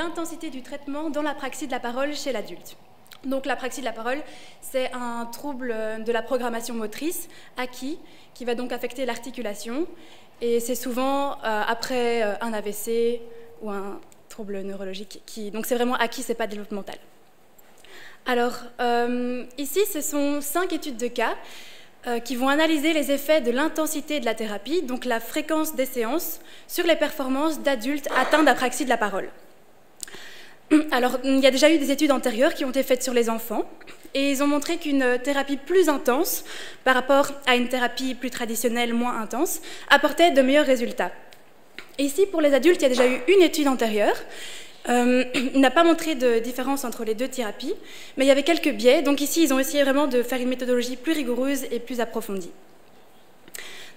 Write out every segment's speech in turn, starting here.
l'intensité du traitement dans l'apraxie de la parole chez l'adulte. Donc l'apraxie de la parole, c'est un trouble de la programmation motrice acquis qui va donc affecter l'articulation et c'est souvent après un AVC ou un trouble neurologique. Donc c'est vraiment acquis, c'est pas développemental. Alors ici, ce sont 5 études de cas qui vont analyser les effets de l'intensité de la thérapie, donc la fréquence des séances, sur les performances d'adultes atteints d'apraxie de la parole. Alors, il y a déjà eu des études antérieures qui ont été faites sur les enfants et ils ont montré qu'une thérapie plus intense par rapport à une thérapie plus traditionnelle, moins intense, apportait de meilleurs résultats. Et ici, pour les adultes, il y a déjà eu une étude antérieure. Il n'a pas montré de différence entre les deux thérapies, mais il y avait quelques biais. Donc ici, ils ont essayé vraiment de faire une méthodologie plus rigoureuse et plus approfondie.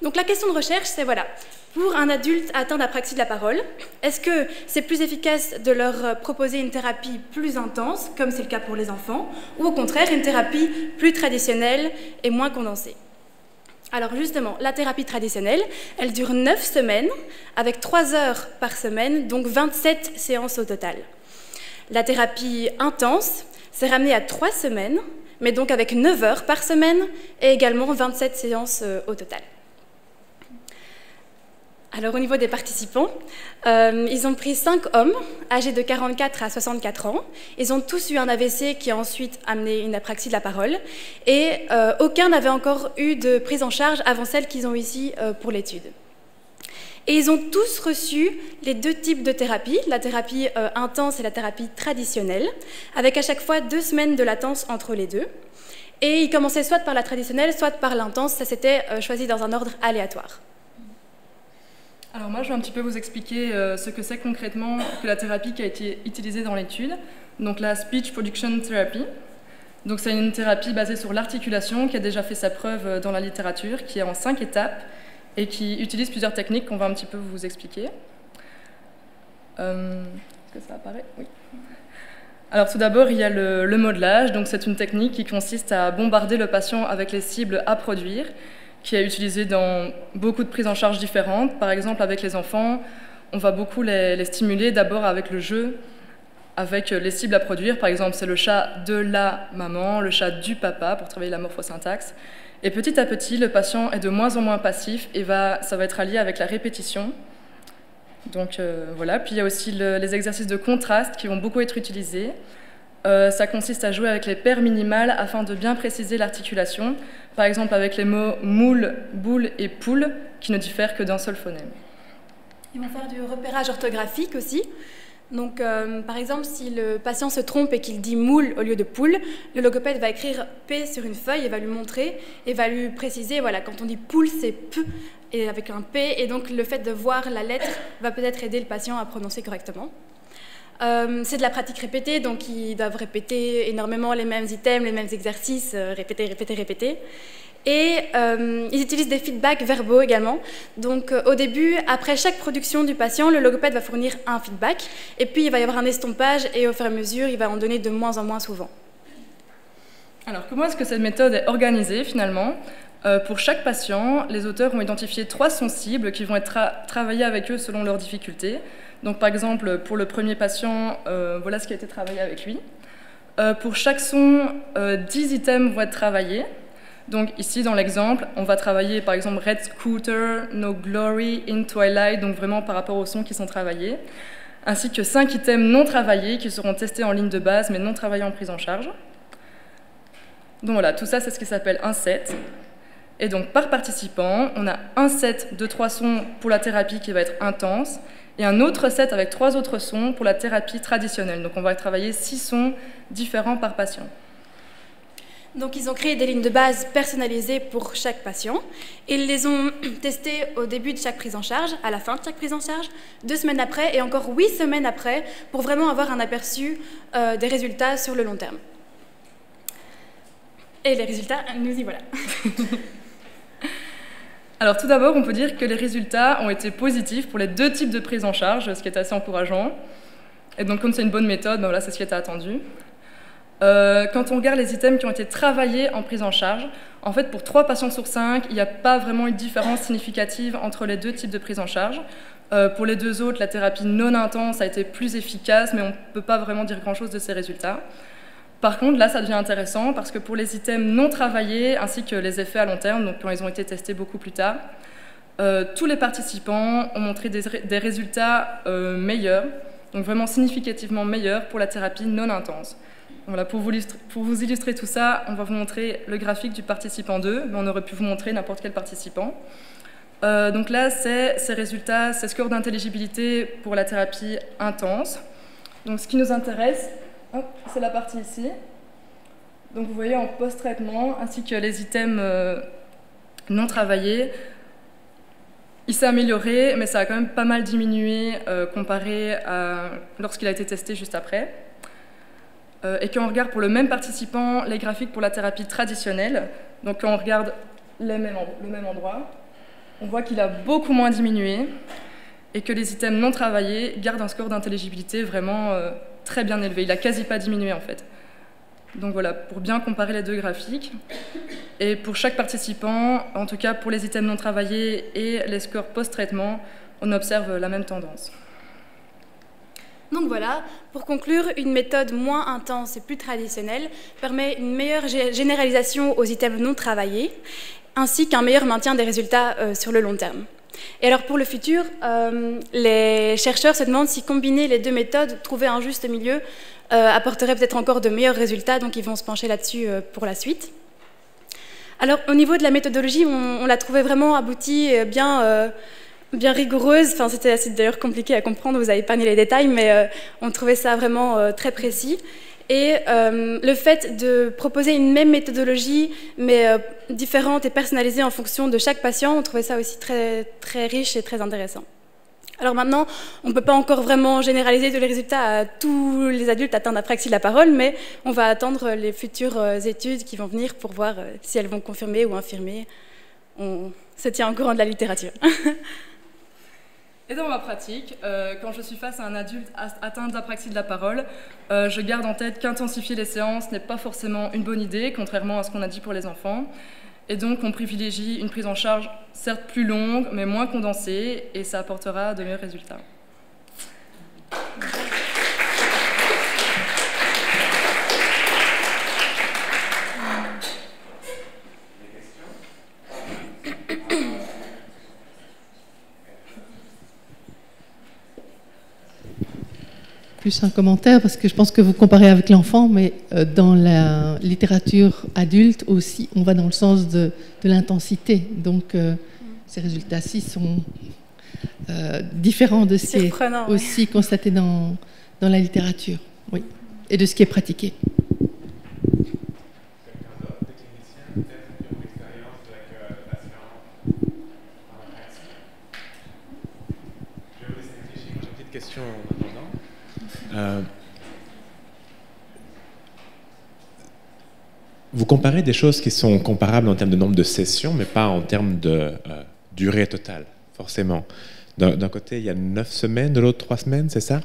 Donc la question de recherche, c'est voilà, pour un adulte atteint d'apraxie de la parole, est-ce que c'est plus efficace de leur proposer une thérapie plus intense, comme c'est le cas pour les enfants, ou au contraire une thérapie plus traditionnelle et moins condensée? Alors justement, la thérapie traditionnelle, elle dure 9 semaines, avec 3 heures par semaine, donc 27 séances au total. La thérapie intense, c'est ramené à 3 semaines, mais donc avec 9 heures par semaine, et également 27 séances au total. Alors au niveau des participants, ils ont pris 5 hommes âgés de 44 à 64 ans. Ils ont tous eu un AVC qui a ensuite amené une apraxie de la parole et aucun n'avait encore eu de prise en charge avant celle qu'ils ont ici pour l'étude. Et ils ont tous reçu les 2 types de thérapie, la thérapie intense et la thérapie traditionnelle, avec à chaque fois 2 semaines de latence entre les deux. Et ils commençaient soit par la traditionnelle, soit par l'intense, ça s'était choisi dans un ordre aléatoire. Alors moi, je vais un petit peu vous expliquer ce que c'est concrètement que la thérapie qui a été utilisée dans l'étude, donc la Speech Production Therapy. Donc c'est une thérapie basée sur l'articulation qui a déjà fait sa preuve dans la littérature, qui est en 5 étapes et qui utilise plusieurs techniques qu'on va un petit peu vous expliquer. Est-ce que ça apparaît? Oui. Alors tout d'abord, il y a le modelage, donc c'est une technique qui consiste à bombarder le patient avec les cibles à produire, qui est utilisé dans beaucoup de prises en charge différentes. Par exemple, avec les enfants, on va beaucoup les stimuler d'abord avec le jeu, avec les cibles à produire. Par exemple, c'est le chat de la maman, le chat du papa, pour travailler la morphosyntaxe. Et petit à petit, le patient est de moins en moins passif et ça va être allié avec la répétition. Donc voilà. Puis il y a aussi les exercices de contraste qui vont beaucoup être utilisés. Ça consiste à jouer avec les paires minimales afin de bien préciser l'articulation, par exemple avec les mots moule, boule et poule, qui ne diffèrent que d'un seul phonème. Ils vont faire du repérage orthographique aussi. Donc, par exemple, si le patient se trompe et qu'il dit moule au lieu de poule, le logopède va écrire P sur une feuille et va lui montrer et va lui préciser, voilà, quand on dit poule, c'est P et avec un P, et donc le fait de voir la lettre va peut-être aider le patient à prononcer correctement. C'est de la pratique répétée, donc ils doivent répéter énormément les mêmes items, les mêmes exercices, répéter, répéter, répéter. Et ils utilisent des feedbacks verbaux également. Donc au début, après chaque production du patient, le logopède va fournir un feedback, et puis il va y avoir un estompage, et au fur et à mesure, il va en donner de moins en moins souvent. Alors comment est-ce que cette méthode est organisée finalement? Pour chaque patient, les auteurs ont identifié 3 sons cibles qui vont être travaillés avec eux selon leurs difficultés. Donc par exemple, pour le premier patient, voilà ce qui a été travaillé avec lui. Pour chaque son, 10 items vont être travaillés. Donc ici, dans l'exemple, on va travailler par exemple Red Scooter, No Glory, In Twilight, donc vraiment par rapport aux sons qui sont travaillés, ainsi que 5 items non travaillés qui seront testés en ligne de base, mais non travaillés en prise en charge. Donc voilà, tout ça, c'est ce qui s'appelle un set. Et donc par participant, on a un set de 3 sons pour la thérapie qui va être intense, et un autre set avec 3 autres sons pour la thérapie traditionnelle. Donc on va travailler 6 sons différents par patient. Donc ils ont créé des lignes de base personnalisées pour chaque patient. Ils les ont testées au début de chaque prise en charge, à la fin de chaque prise en charge, 2 semaines après et encore 8 semaines après, pour vraiment avoir un aperçu des résultats sur le long terme. Et les résultats, nous y voilà. Alors tout d'abord, on peut dire que les résultats ont été positifs pour les 2 types de prise en charge, ce qui est assez encourageant. Et donc comme c'est une bonne méthode, ben voilà, c'est ce qui était attendu. Quand on regarde les items qui ont été travaillés en prise en charge, en fait pour 3 patients sur 5, il n'y a pas vraiment une différence significative entre les 2 types de prise en charge. Pour les deux autres, la thérapie non intense a été plus efficace, mais on ne peut pas vraiment dire grand-chose de ces résultats. Par contre, là, ça devient intéressant parce que pour les items non travaillés, ainsi que les effets à long terme, donc quand ils ont été testés beaucoup plus tard, tous les participants ont montré des résultats meilleurs, donc vraiment significativement meilleurs pour la thérapie non intense. Voilà, pour vous illustrer tout ça, on va vous montrer le graphique du participant 2, mais on aurait pu vous montrer n'importe quel participant. Donc là, c'est ces résultats, ces scores d'intelligibilité pour la thérapie intense. Donc ce qui nous intéresse, c'est la partie ici. Donc vous voyez en post-traitement, ainsi que les items non travaillés, il s'est amélioré, mais ça a quand même pas mal diminué comparé à lorsqu'il a été testé juste après. Et quand on regarde pour le même participant les graphiques pour la thérapie traditionnelle, donc quand on regarde le même endroit, on voit qu'il a beaucoup moins diminué et que les items non travaillés gardent un score d'intelligibilité vraiment très bien élevé. Il n'a quasi pas diminué en fait. Donc voilà, pour bien comparer les deux graphiques. Et pour chaque participant, en tout cas pour les items non travaillés et les scores post-traitement, on observe la même tendance. Donc voilà, pour conclure, une méthode moins intense et plus traditionnelle permet une meilleure généralisation aux items non travaillés, ainsi qu'un meilleur maintien des résultats sur le long terme. Et alors pour le futur, les chercheurs se demandent si combiner les deux méthodes, trouver un juste milieu, apporterait peut-être encore de meilleurs résultats, donc ils vont se pencher là-dessus pour la suite. Alors au niveau de la méthodologie, on l'a trouvé vraiment aboutie, bien rigoureuse, enfin, c'était assez d'ailleurs compliqué à comprendre, vous avez épargné les détails, mais on trouvait ça vraiment très précis. Et le fait de proposer une même méthodologie, mais différente et personnalisée en fonction de chaque patient, on trouvait ça aussi très, très riche et très intéressant. Alors maintenant, on ne peut pas encore vraiment généraliser tous les résultats à tous les adultes atteints d'apraxie de la parole, mais on va attendre les futures études qui vont venir pour voir si elles vont confirmer ou infirmer. On se tient au courant de la littérature. Et dans ma pratique, quand je suis face à un adulte atteint d'apraxie de la parole, je garde en tête qu'intensifier les séances n'est pas forcément une bonne idée, contrairement à ce qu'on a dit pour les enfants. Et donc, on privilégie une prise en charge certes plus longue, mais moins condensée, et ça apportera de meilleurs résultats. Plus un commentaire, parce que je pense que vous comparez avec l'enfant, mais dans la littérature adulte aussi, on va dans le sens de l'intensité. Donc, ces résultats-ci sont différents de ce qui est aussi constaté dans la littérature, oui, et de ce qui est pratiqué. Question en attendant. Vous comparez des choses qui sont comparables en termes de nombre de sessions, mais pas en termes de durée totale, forcément. D'un côté, il y a 9 semaines, de l'autre 3 semaines, c'est ça?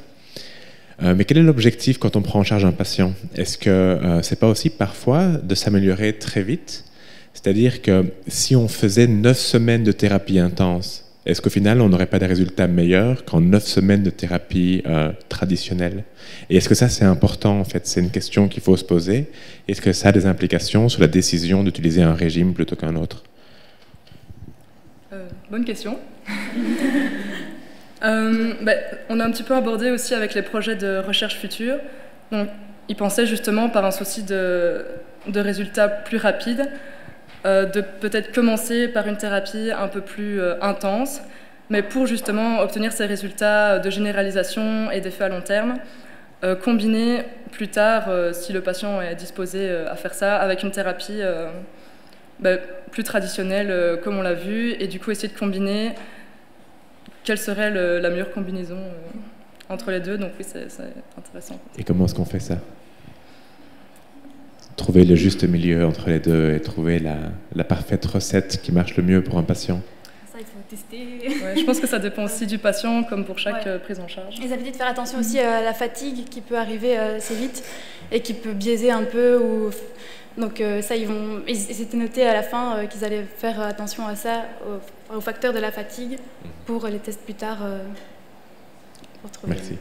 Mais quel est l'objectif quand on prend en charge un patient? Est-ce que c'est pas aussi parfois de s'améliorer très vite? C'est-à-dire que si on faisait 9 semaines de thérapie intense, est-ce qu'au final, on n'aurait pas des résultats meilleurs qu'en 9 semaines de thérapie traditionnelle? Et est-ce que ça, c'est important, en fait? C'est une question qu'il faut se poser. Est-ce que ça a des implications sur la décision d'utiliser un régime plutôt qu'un autre? Bonne question. On a un petit peu abordé aussi avec les projets de recherche future. Donc, ils pensaient justement, par un souci de résultats plus rapides, de peut-être commencer par une thérapie un peu plus intense, mais pour justement obtenir ces résultats de généralisation et d'effets à long terme, combiner plus tard, si le patient est disposé à faire ça, avec une thérapie plus traditionnelle, comme on l'a vu, et du coup essayer de combiner quelle serait la meilleure combinaison entre les deux. Donc oui, c'est intéressant. Et comment est-ce qu'on fait ça? Trouver le juste milieu entre les deux et trouver la parfaite recette qui marche le mieux pour un patient. Ça, il faut tester. Ouais, je pense que ça dépend aussi du patient, comme pour chaque prise en charge. Et ça veut dire de faire attention aussi à la fatigue qui peut arriver assez vite et qui peut biaiser un peu. Donc ça, ils s'étaient noté à la fin qu'ils allaient faire attention à ça aux facteurs de la fatigue pour les tests plus tard. Pour trouver. Merci.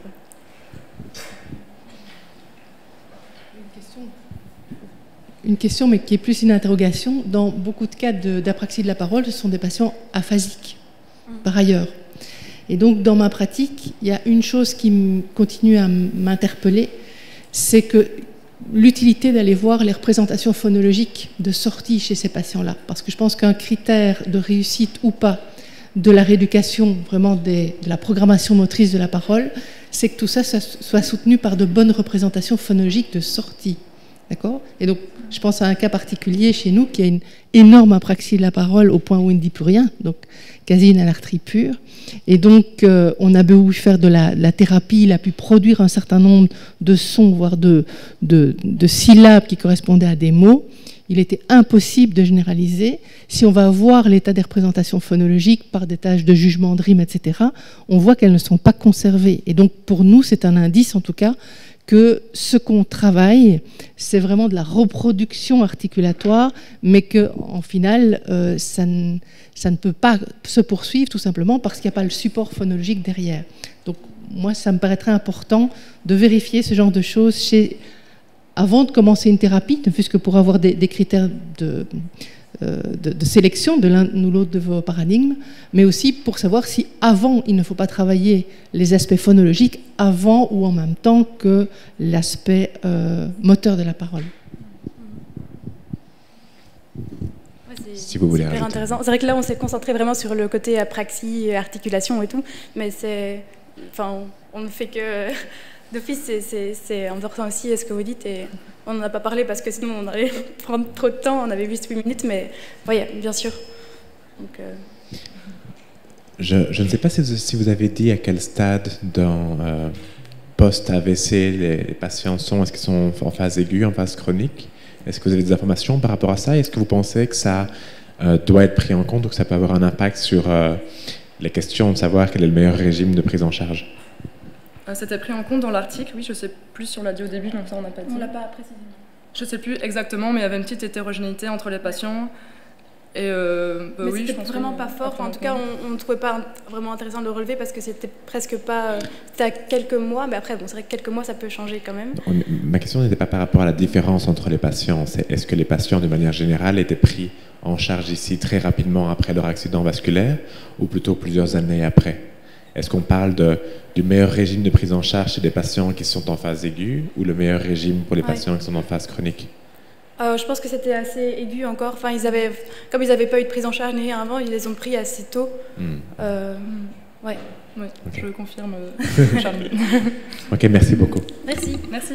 Une question, mais qui est plus une interrogation. Dans beaucoup de cas d'apraxie de la parole, ce sont des patients aphasiques, par ailleurs. Et donc, dans ma pratique, il y a une chose qui continue à m'interpeller, c'est que l'utilité d'aller voir les représentations phonologiques de sortie chez ces patients-là. Parce que je pense qu'un critère de réussite ou pas de la rééducation, vraiment de la programmation motrice de la parole, c'est que tout ça soit soutenu par de bonnes représentations phonologiques de sortie. D'accord ? Et donc, je pense à un cas particulier chez nous qui a une énorme apraxie de la parole au point où il ne dit plus rien, donc quasi une alartrie pure. Et donc, on a beau faire de la thérapie, il a pu produire un certain nombre de sons, voire de syllabes qui correspondaient à des mots. Il était impossible de généraliser. Si on va voir l'état des représentations phonologiques par des tâches de jugement de rime, etc., on voit qu'elles ne sont pas conservées. Et donc, pour nous, c'est un indice, en tout cas, que ce qu'on travaille, c'est vraiment de la reproduction articulatoire, mais qu'en final, ça ne peut pas se poursuivre tout simplement parce qu'il n'y a pas le support phonologique derrière. Donc, moi, ça me paraîtrait important de vérifier ce genre de choses avant de commencer une thérapie, ne fût-ce que pour avoir des critères de sélection de l'un ou l'autre de vos paradigmes, mais aussi pour savoir si avant, il ne faut pas travailler les aspects phonologiques avant ou en même temps que l'aspect moteur de la parole. Ouais, si vous voulez super rajouter. intéressant. C'est vrai que là, on s'est concentré vraiment sur le côté apraxie, articulation et tout, mais on ne fait que... D'office, c'est important aussi ce que vous dites, et on n'en a pas parlé parce que sinon on allait prendre trop de temps, on avait juste 8 minutes, mais oui, bien sûr. Donc, Je ne sais pas si vous avez dit à quel stade dans post-AVC les patients sont. Est-ce qu'ils sont en phase aiguë, en phase chronique? Est-ce que vous avez des informations par rapport à ça? Est-ce que vous pensez que ça doit être pris en compte ou que ça peut avoir un impact sur les questions de savoir quel est le meilleur régime de prise en charge? C'était pris en compte dans l'article, oui, je sais plus si on l'a dit au début, donc ça on n'a pas dit. on ne l'a pas précisément. Je sais plus exactement, mais il y avait une petite hétérogénéité entre les patients. Et mais oui, je c'était pense vraiment pas fort. Enfin, en tout cas, on ne trouvait pas vraiment intéressant de le relever parce que c'était presque pas... C'était à quelques mois, mais après, bon, c'est vrai que quelques mois, ça peut changer quand même. Ma question n'était pas par rapport à la différence entre les patients. C'est est-ce que les patients, de manière générale, étaient pris en charge ici très rapidement après leur accident vasculaire ou plutôt plusieurs années après? Est-ce qu'on parle du meilleur régime de prise en charge chez des patients qui sont en phase aiguë ou le meilleur régime pour les patients qui sont en phase chronique? Je pense que c'était assez aigu encore. Enfin, comme ils n'avaient pas eu de prise en charge ni rien avant, ils les ont pris assez tôt. Ouais. Oui, Okay. je confirme, Charlie. Ok, merci beaucoup. Merci. Merci.